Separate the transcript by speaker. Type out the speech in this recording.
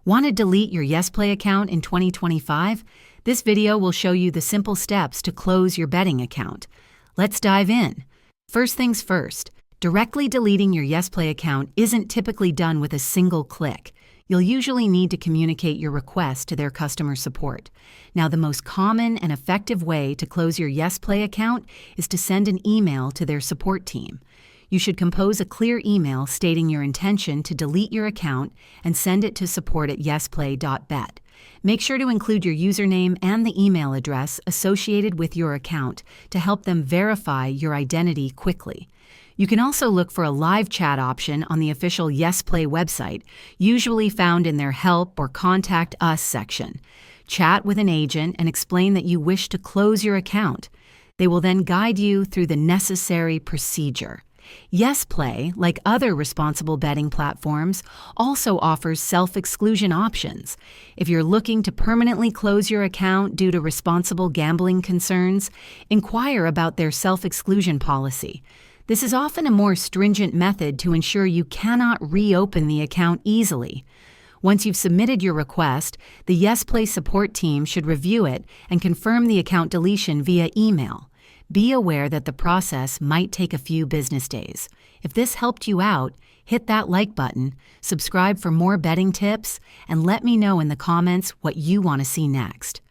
Speaker 1: Want to delete your yesplay account in 2025? This video will show you the simple steps to close your betting account. Let's dive in. First things first, directly deleting your yesplay account isn't typically done with a single click. You'll usually need to communicate your request to their customer support. Now, the most common and effective way to close your yesplay account is to send an email to their support team. You should compose a clear email stating your intention to delete your account and send it to support@yesplay.bet. Make sure to include your username and the email address associated with your account to help them verify your identity quickly. You can also look for a live chat option on the official yesplay website, usually found in their Help or Contact Us section. Chat with an agent and explain that you wish to close your account. They will then guide you through the necessary procedure. yesplay, like other responsible betting platforms, also offers self-exclusion options. If you're looking to permanently close your account due to responsible gambling concerns, inquire about their self-exclusion policy. This is often a more stringent method to ensure you cannot reopen the account easily. Once you've submitted your request, the yesplay support team should review it and confirm the account deletion via email. Be aware that the process might take a few business days. If this helped you out, hit that like button, subscribe for more betting tips, and let me know in the comments what you want to see next.